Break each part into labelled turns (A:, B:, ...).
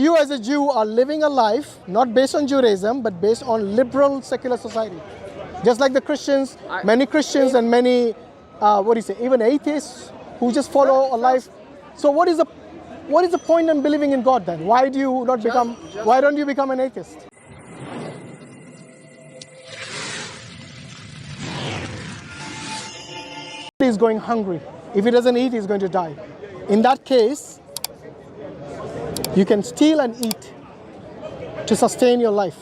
A: You as a Jew are living a life not based on Judaism, but based on liberal secular society. Just like the Christians, many Christians and many, even atheists who just follow a life. So what is the point in believing in God then? Why don't you become an atheist? He's going hungry. If he doesn't eat, he's going to die. In that case, you can steal and eat to sustain your life.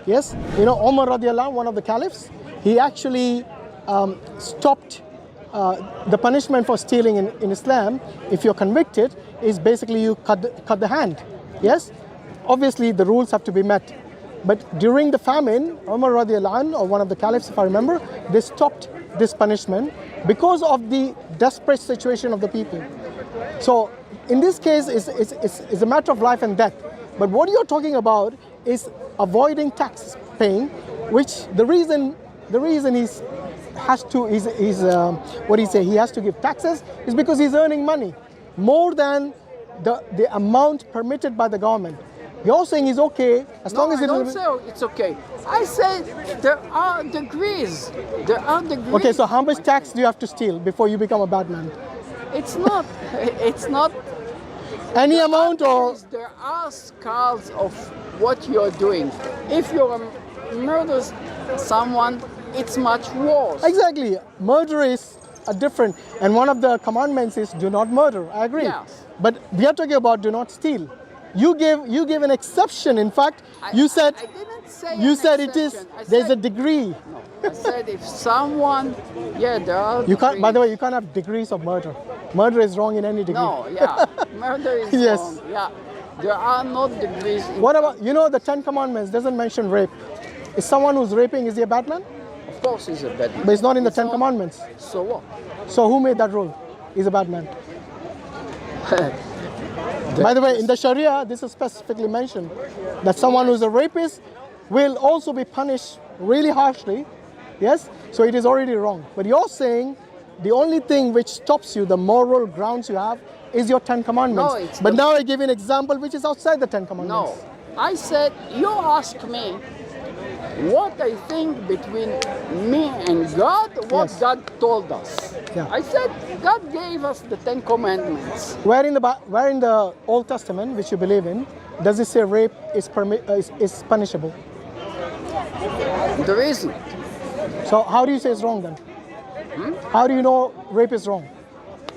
A: Yes? You know, Umar radiallahu anh, one of the caliphs, he actually stopped the punishment for stealing in Islam. If you're convicted, is basically you cut the hand. Yes? Obviously, the rules have to be met. But during the famine, Umar radiallahu anh, or one of the caliphs, if I remember, they stopped this punishment because of the desperate situation of the people. So in this case, it's a matter of life and death. But what you're talking about is avoiding tax paying, which the reason he has to give taxes is because he's earning money more than the amount permitted by the government. You're saying it's okay as long as
B: I don't say it's okay. I say there are degrees. There are degrees.
A: Okay, so how much tax do you have to steal before you become a bad man?
B: It's not
A: any amount, or
B: there are scales of what you're doing. If you murder someone, it's much worse.
A: Exactly. Murder is a different, and one of the commandments is do not murder. I agree.
B: Yes.
A: But we are talking about do not steal. You gave an exception. In fact, you said
B: I didn't say
A: it is. There's a degree.
B: No, I said if someone, there are.
A: You can't. By the way, you can't have degrees of murder. Murder is wrong in any degree.
B: No, murder is
A: yes.
B: wrong. Yeah, there are no degrees.
A: What about the Ten Commandments doesn't mention rape? Is someone who's raping, is he a bad man?
B: Of course, he's a bad man.
A: But it's not in the Ten Commandments.
B: So what?
A: So who made that rule? He's a bad man. By the way, in the Sharia, this is specifically mentioned that someone who's a rapist will also be punished really harshly. Yes? So it is already wrong. But you're saying the only thing which stops you, the moral grounds you have, is your Ten Commandments.
B: No,
A: but now I give you an example which is outside the Ten Commandments.
B: No, I said, you ask me what I think between me and God, what
A: Yes.
B: God told us.
A: Yeah.
B: I said, God gave us the Ten Commandments.
A: Where in the Old Testament, which you believe in, does it say rape is punishable?
B: There isn't.
A: So how do you say it's wrong then? How do you know rape is wrong?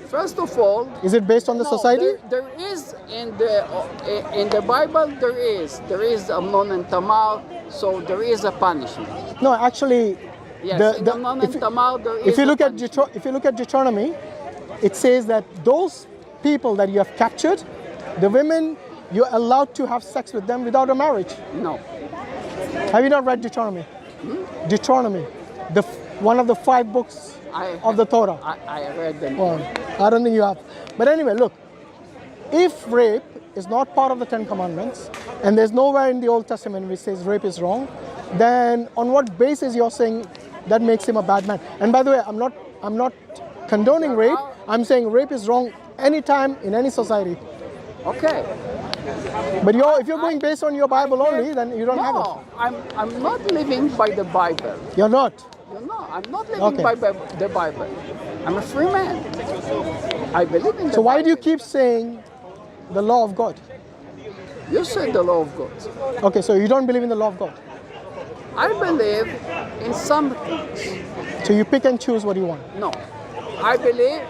B: First of all,
A: is it based on the society?
B: There is in the Bible. There is Amnon and Tamar, so there is a punishment.
A: No, actually,
B: yes, in Amnon and Tamar there is.
A: If you look at Deuteronomy, it says that those people that you have captured, the women, you're allowed to have sex with them without a marriage.
B: No.
A: Have you not read Deuteronomy? Deuteronomy, one of the 5 books of the Torah.
B: I read them.
A: Well, I don't think you have. But anyway, look, if rape is not part of the Ten Commandments, and there's nowhere in the Old Testament which says rape is wrong, then on what basis you're saying that makes him a bad man? And by the way, I'm not condoning rape. I'm saying rape is wrong anytime in any society.
B: Okay.
A: But if you're going based on your Bible only, then you don't have it.
B: No, I'm not living by the Bible.
A: You're not?
B: No, I'm not living by the Bible. I'm a free man. I believe in the
A: So why
B: Bible.
A: do you keep saying the law of God?
B: You said the law of God.
A: Okay, so you don't believe in the law of God?
B: I believe in some things.
A: So you pick and choose what you want?
B: No. I believe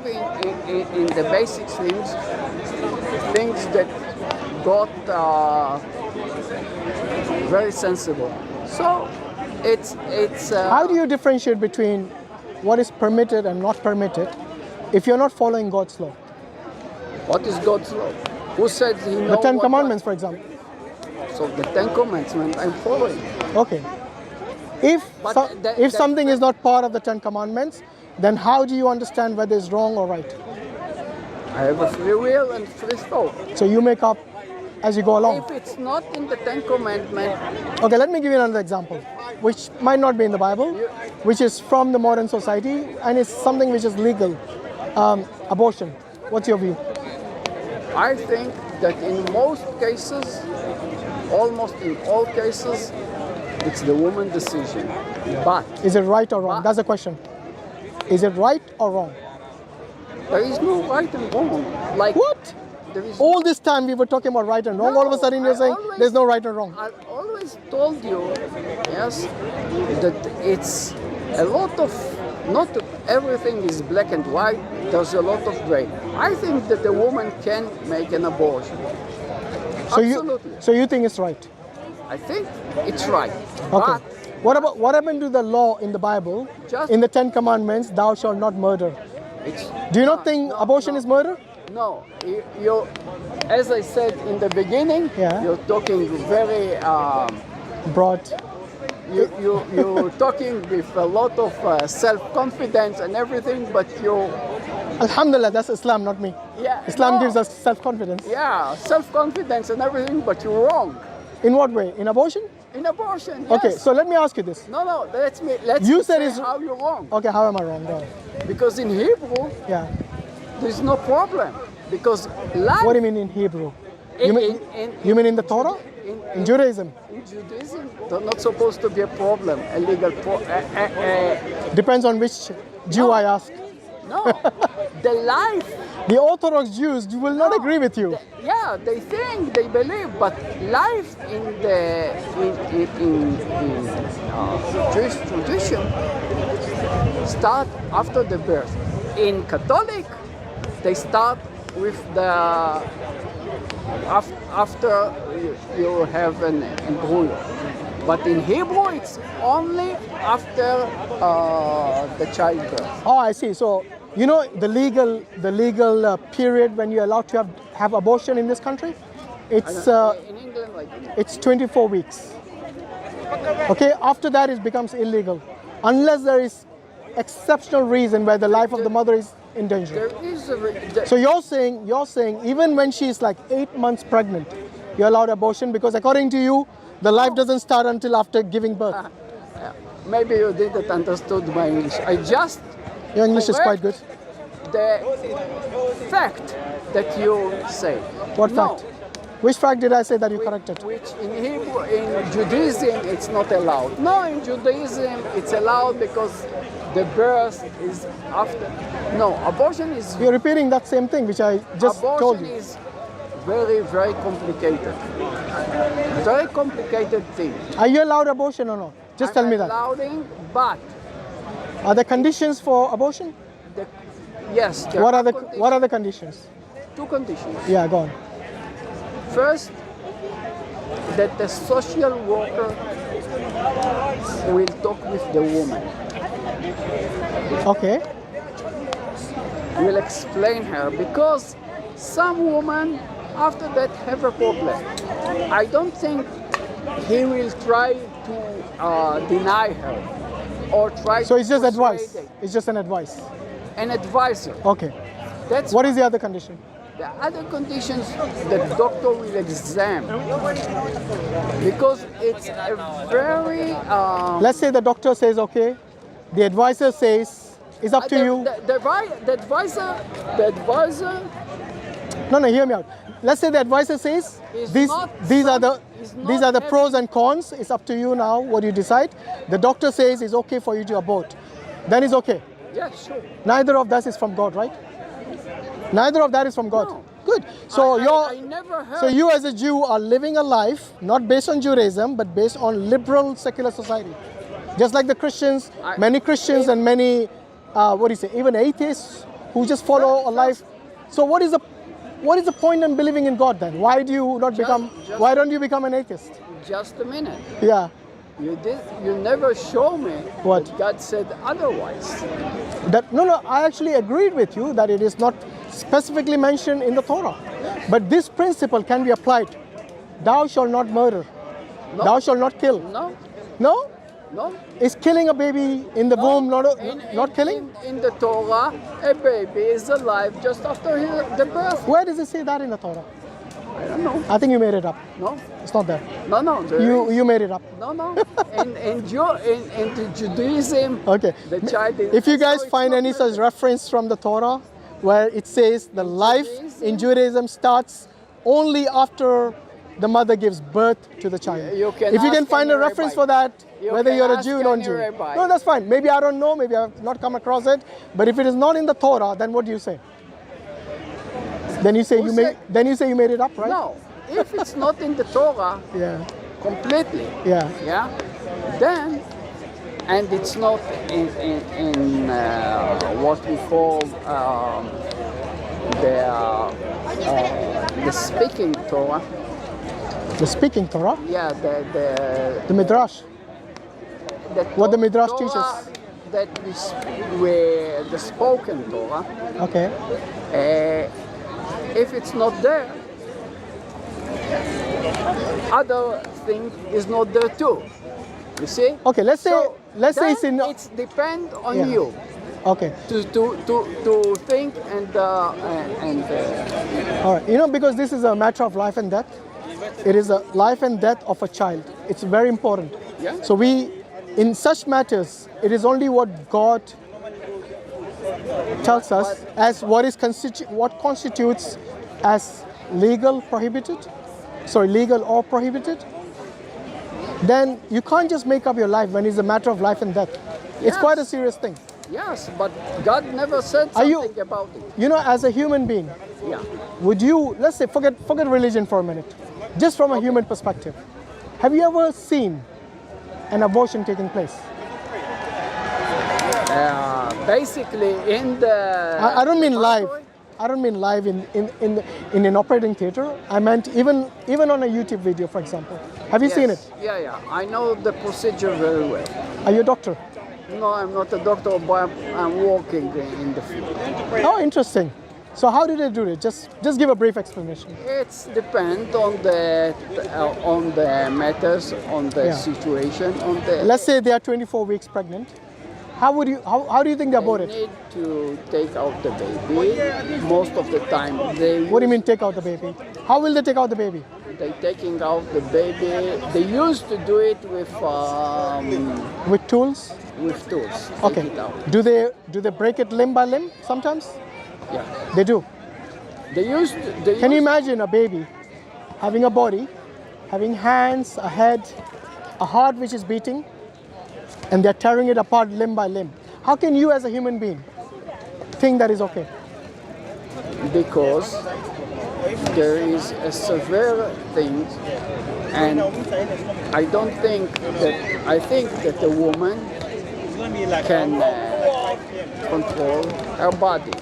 B: in the basic things that got very sensible. So it's
A: how do you differentiate between what is permitted and not permitted if you're not following God's law?
B: What is God's law? Who said he knows?
A: The Ten Commandments, for example.
B: So the Ten Commandments I'm following.
A: Okay. If something is not part of the Ten Commandments, then how do you understand whether it's wrong or right?
B: I have a free will and free thought.
A: So you make up as you go along.
B: If it's not in the Ten Commandments.
A: Okay, let me give you another example, which might not be in the Bible, which is from the modern society, and it's something which is legal. Abortion. What's your view?
B: I think that in most cases, almost in all cases, it's the woman's decision. But
A: Is it right or wrong? That's the question. Is it right or wrong?
B: there is no right and wrong. Like
A: What?
B: there is
A: All this time we were talking about right and wrong. All of a sudden you're
B: I
A: saying
B: always-
A: there's no right and wrong.
B: I always told you, yes, that it's a lot of, not everything is black and white, there's a lot of gray. I think that a woman can make an abortion. Absolutely.
A: So you think it's right?
B: I think it's right.
A: Okay. What happened to the law in the Bible?
B: Just-
A: In the 10 Commandments, thou shalt not murder.
B: But it's,
A: Do you not think abortion is murder?
B: no, you, as I said in the beginning,
A: Yeah.
B: you're talking very,
A: Broad.
B: you're talking with a lot of self-confidence and everything, but you,
A: Alhamdulillah, that's Islam, not me.
B: yeah,
A: Islam
B: no.
A: gives us self-confidence.
B: Yeah, self-confidence and everything, but you're wrong.
A: In what way? In abortion?
B: In abortion, yes.
A: Okay, so let me ask you this.
B: No, let's
A: You
B: me
A: said
B: say
A: it's-
B: how you're wrong.
A: Okay, how am I wrong? Go on.
B: Because in Hebrew,
A: Yeah.
B: there's no problem. Because life
A: What do you mean in Hebrew?
B: in,
A: You mean in the Torah? In Judaism?
B: in Judaism, they're not supposed to be a problem, a legal
A: Depends on which Jew I ask.
B: no, the life.
A: The Orthodox Jews will not
B: No,
A: agree with you.
B: Yeah, they think, they believe, but life in the Jewish tradition start after the birth. In Catholic, they start with the after you have an embryo. But in Hebrew, it's only after the childbirth.
A: Oh, I see. So, you know the legal period when you're allowed to have abortion in this country? It's
B: In England, like
A: it's 24 weeks. Okay, after that it becomes illegal. Unless there is exceptional reason where the life of the mother is in danger.
B: there is
A: So you're saying even when she's like 8 months pregnant, you're allowed abortion because according to you, the life doesn't start until after giving birth.
B: maybe you didn't understood my English. I just
A: Your English is quite good.
B: the fact that you say.
A: What
B: No,
A: fact? Which fact did I say that you corrected?
B: which in Hebrew, in Judaism, it's not allowed. No, in Judaism, it's allowed because the birth is after. No, abortion is
A: You're repeating that same thing which I just told
B: abortion
A: you.
B: is very, very complicated. Very complicated thing.
A: Are you allowed abortion or not? Just tell me that.
B: Allowing, but
A: Are there conditions for abortion?
B: the, yes, there
A: What are
B: conditions.
A: the conditions?
B: Two conditions.
A: Yeah, go on.
B: First, that the social worker will talk with the woman.
A: Okay.
B: Will explain her because some women after that have a problem. I don't think he will try to deny her or try
A: So
B: to
A: it's just
B: persuade
A: advice.
B: it.
A: It's just an advice.
B: An advisor.
A: Okay.
B: That's
A: What is the other condition?
B: the other conditions the doctor will examine because it's a very
A: Let's say the doctor says okay, the advisor says it's up to you.
B: The advisor
A: No, hear me out. Let's say the advisor says
B: Is
A: these
B: not
A: these are the
B: some- is not
A: these are the
B: having-
A: pros and cons. It's up to you now what you decide. The doctor says it's okay for you to abort. Then it's okay.
B: yeah, sure.
A: Neither of that is from God, right? Neither of that is from God.
B: No.
A: Good. So
B: I never heard.
A: so you as a Jew are living a life not based on Judaism but based on liberal secular society. Just like the Christians, many Christians and many what do you say, even atheists who just follow a life. So what is the point in believing in God then? Why do you not why don't you become an atheist?
B: Just a minute.
A: Yeah.
B: You never show me
A: What?
B: that God said otherwise.
A: No, I actually agreed with you that it is not specifically mentioned in the Torah. But this principle can be applied. Thou shalt not murder.
B: No.
A: Thou shalt not kill.
B: No,
A: No?
B: no.
A: Is killing a baby in the womb not killing?
B: In the Torah, a baby is alive just after the birth.
A: Where does it say that in the Torah?
B: I don't know.
A: I think you made it up.
B: No,
A: It's not there.
B: no. there is.
A: You made it up.
B: No. In Judaism,
A: Okay.
B: the child is.
A: If you guys
B: so it's
A: find
B: not
A: any
B: really-
A: such reference from the Torah where it says the life in Judaism starts only after the mother gives birth to the child.
B: You can
A: if you can
B: ask
A: find a
B: any
A: reference
B: rabbi.
A: for that,
B: You
A: whether
B: can
A: you're a
B: ask
A: Jew or
B: any
A: non-Jew.
B: rabbi.
A: No, that's fine. Maybe I don't know, maybe I've not come across it. But if it is not in the Torah, then what do you say? Then you say
B: Who
A: you
B: said-
A: made it up, right?
B: No, if it's not in the Torah
A: Yeah.
B: completely,
A: Yeah.
B: then, and it's not in what we call the speaking Torah.
A: The speaking Torah,
B: Yeah,
A: the Midrash. What the Midrash
B: Torah
A: teaches.
B: that we the spoken Torah.
A: Okay.
B: If it's not there, other thing is not there too. You see?
A: Okay, let's say
B: then
A: it's in.
B: it's depend on
A: Yeah.
B: you
A: Okay.
B: to think and
A: All right. You know, because this is a matter of life and death. It is a life and death of a child. It's very important.
B: Yeah.
A: So in such matters, it is only what God tells us as what constitutes as legal or prohibited. Then you can't just make up your life when it's a matter of life and death. It's
B: Yes.
A: quite a serious thing.
B: yes, but God never said
A: Are you-
B: something about it.
A: You know, as a human being,
B: Yeah.
A: would you, let's say, forget religion for a minute, just from a human perspective. Have you ever seen an abortion taking place?
B: Basically, in the
A: I don't mean live.
B: laboratory,
A: I don't mean live in an operating theater. I meant even on a YouTube video, for example. Have you seen it?
B: Yes. Yeah. I know the procedure very well.
A: Are you a doctor?
B: No, I'm not a doctor, but I'm working in the field.
A: Oh, interesting. So how did they do it? Just give a brief explanation.
B: It's depend on the matters, on the
A: Yeah.
B: situation, on the.
A: Let's say they are 24 weeks pregnant. How do you think they abort
B: They
A: it?
B: need to take out the baby. Most of the time,
A: What do you mean take out the baby? How will they take out the baby?
B: They taking out the baby. They used to do it with
A: With tools?
B: tools.
A: Okay.
B: Take it out.
A: Do they break it limb by limb sometimes?
B: Yeah.
A: They do.
B: They used. They
A: Can you
B: used-
A: imagine a baby having a body, having hands, a head, a heart which is beating, and they're tearing it apart limb by limb? How can you as a human being think that is okay?
B: Because there is a severe thing, and I think that a woman can control her body.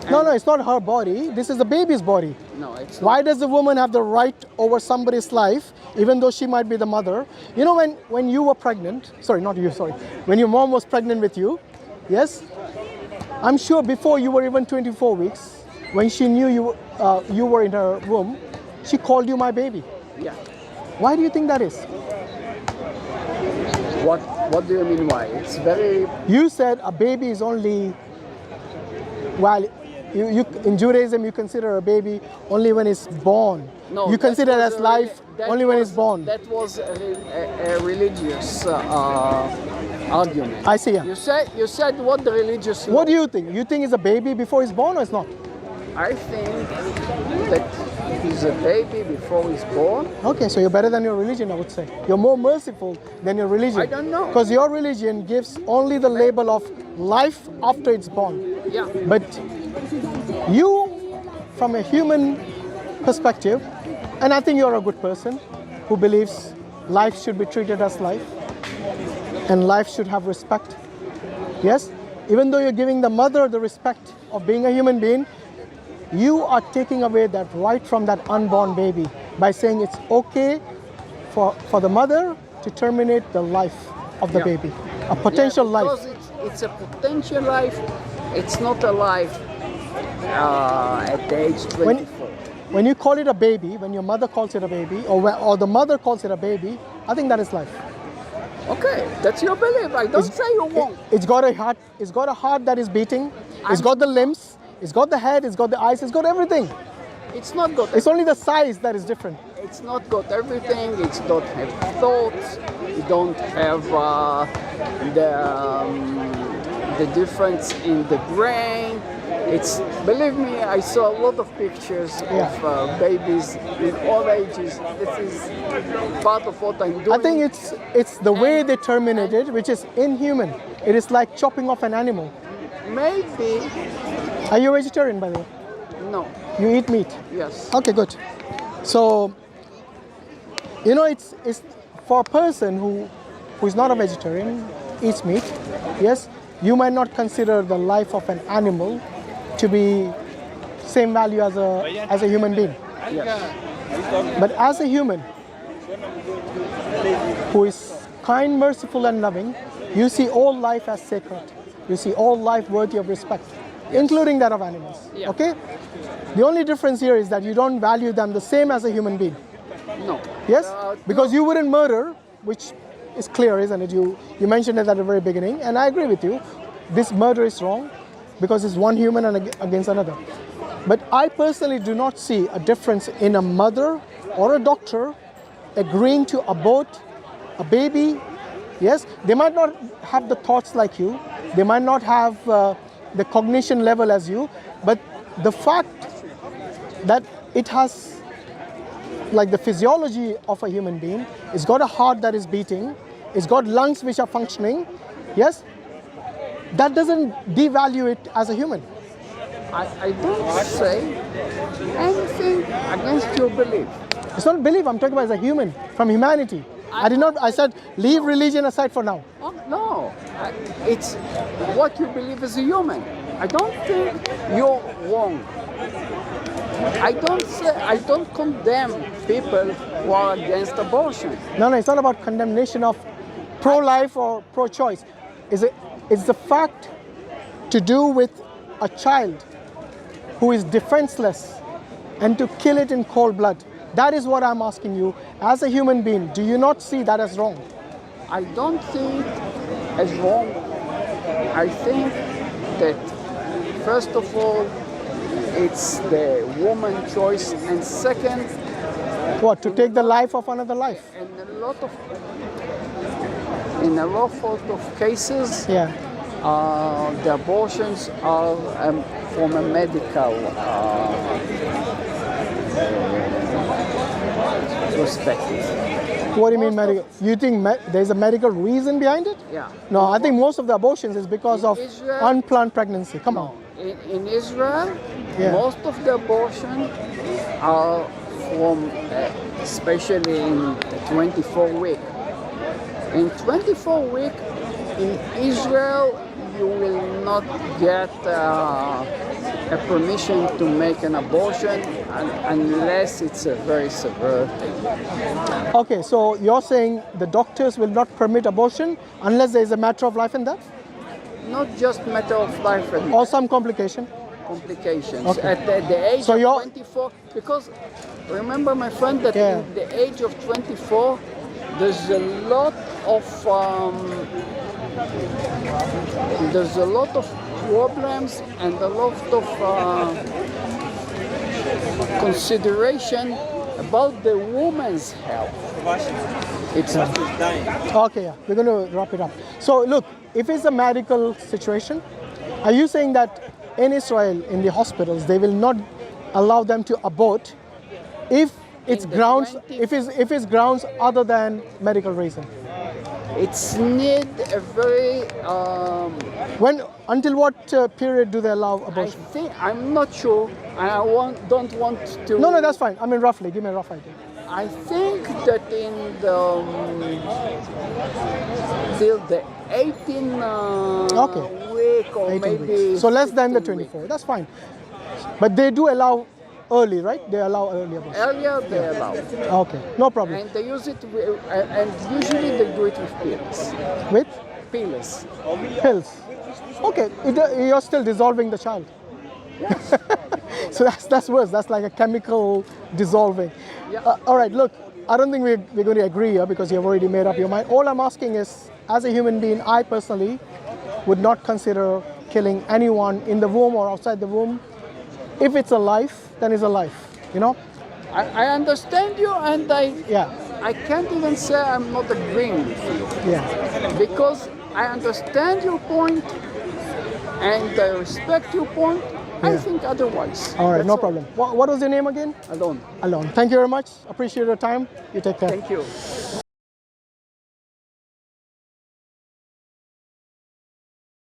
A: No, it's not her body. This is the baby's body.
B: No, it's not.
A: Why does the woman have the right over somebody's life, even though she might be the mother? You know, when you were pregnant, sorry, not you, sorry, when your mom was pregnant with you, yes? I'm sure before you were even 24 weeks, when she knew you were in her womb, she called you my baby.
B: Yeah.
A: Why do you think that is?
B: What do you mean why? It's very.
A: You said a baby is only, well, you in Judaism you consider a baby only when it's born.
B: No,
A: You
B: that
A: consider it
B: was
A: as
B: a
A: life
B: that
A: only when
B: was-
A: it's born.
B: That was a religious argument.
A: I see, yeah.
B: You said what the religious.
A: What do
B: law.
A: you think? You think it's a baby before it's born or it's not?
B: I think that he's a baby before he's born.
A: Okay, so you're better than your religion, I would say. You're more merciful than your religion.
B: I don't know.
A: Because your religion gives only the label of life after it's born.
B: Yeah.
A: But you, from a human perspective, and I think you're a good person who believes life should be treated as life and life should have respect. Yes? Even though you're giving the mother the respect of being a human being, you are taking away that right from that unborn baby by saying it's okay for the mother to terminate the life of the
B: Yeah.
A: baby, a potential life.
B: Because it's a potential life. It's not a life at the age 24.
A: When you call it a baby, when your mother calls it a baby, or the mother calls it a baby, I think that is life.
B: Okay, that's your belief. I don't say you won't.
A: It's got a heart. It's got a heart that is beating. It's got the limbs. It's got the head. It's got the eyes. It's got everything.
B: It's not got.
A: It's only the size that is different.
B: It's not got everything. It's don't have thoughts. You don't have the difference in the brain. It's, believe me, I saw a lot of pictures of babies in all ages. This is part of what I'm doing.
A: I think it's the way they terminate it, which is inhuman. It is like chopping off an animal.
B: Maybe.
A: Are you a vegetarian, by the way?
B: No.
A: You eat meat?
B: Yes.
A: Okay, good. So, you know, it's for a person who is not a vegetarian, eats meat, yes, you might not consider the life of an animal to be same value as a human being.
B: Yes.
A: But as a human who is kind, merciful, and loving, you see all life as sacred. You see all life worthy of respect, including that of animals.
B: Yeah.
A: Okay? The only difference here is that you don't value them the same as a human being.
B: No.
A: Yes? Because you wouldn't murder, which is clear, isn't it? You mentioned it at the very beginning, and I agree with you. This murder is wrong because it's one human and against another. But I personally do not see a difference in a mother or a doctor agreeing to abort a baby. Yes, they might not have the thoughts like you, they might not have the cognition level as you, but the fact that it has like the physiology of a human being, it's got a heart that is beating, it's got lungs which are functioning, yes, that doesn't devalue it as a human.
B: I don't say anything against your belief.
A: It's not belief, I'm talking about as a human, from humanity. I said leave religion aside for now.
B: Oh, no, it's what you believe as a human. I don't think you're wrong. I don't condemn people who are against abortion.
A: No, it's not about condemnation of pro-life or pro-choice. It's the fact to do with a child who is defenseless and to kill it in cold blood. That is what I'm asking you. As a human being, do you not see that as wrong?
B: I don't think as wrong. I think that, first of all, it's the woman's choice, and second,
A: what, to take the life of another life?
B: in a lot of cases, the abortions are from a medical perspective.
A: What do you mean medical? You think there's a medical reason behind it?
B: Yeah.
A: No, I think most of the abortions is because of
B: Israel,
A: unplanned pregnancy. Come on.
B: In Israel, most of the abortions are from, especially in 24 week. In 24 week, in Israel, you will not get a permission to make an abortion unless it's a very severe thing.
A: Okay, so you're saying the doctors will not permit abortion unless there is a matter of life and death?
B: Not just matter of life and
A: Or some complications?
B: Okay. At the age of 24, because remember, my friend, that in the age of 24, there's a lot of problems and a lot of consideration about the woman's health.
A: Okay, we're going to wrap it up. So look, if it's a medical situation, are you saying that in Israel, in the hospitals, they will not allow them to abort if it's grounds, if it's grounds other than medical reason?
B: It's need a very
A: until what period do they allow abortion?
B: I'm not sure, and I don't want to.
A: No, that's fine. I mean, roughly, give me a rough idea.
B: I think that in the till the 18 week or 18 maybe weeks.
A: So less than the 24. That's fine. But they do allow early, right? They allow early abortion.
B: Earlier they allow.
A: Okay, no problem.
B: And they use it, and usually they do it with pills.
A: With?
B: Pills.
A: Pills. Okay, you're still dissolving the child.
B: Yes.
A: So that's worse. That's like a chemical dissolving.
B: Yeah.
A: All right, look, I don't think we're going to agree here because you've already made up your mind. All I'm asking is, as a human being, I personally would not consider killing anyone in the womb or outside the womb. If it's a life, then it's a life, you know?
B: I understand you, and I can't even say I'm not agreeing with you.
A: Yeah.
B: Because I understand your point, and I respect your point, I
A: Yeah.
B: think otherwise.
A: All right,
B: That's
A: no problem. What was your name again?
B: Alone.
A: Alon. Thank you very much. Appreciate your time. You take care.
B: Thank you.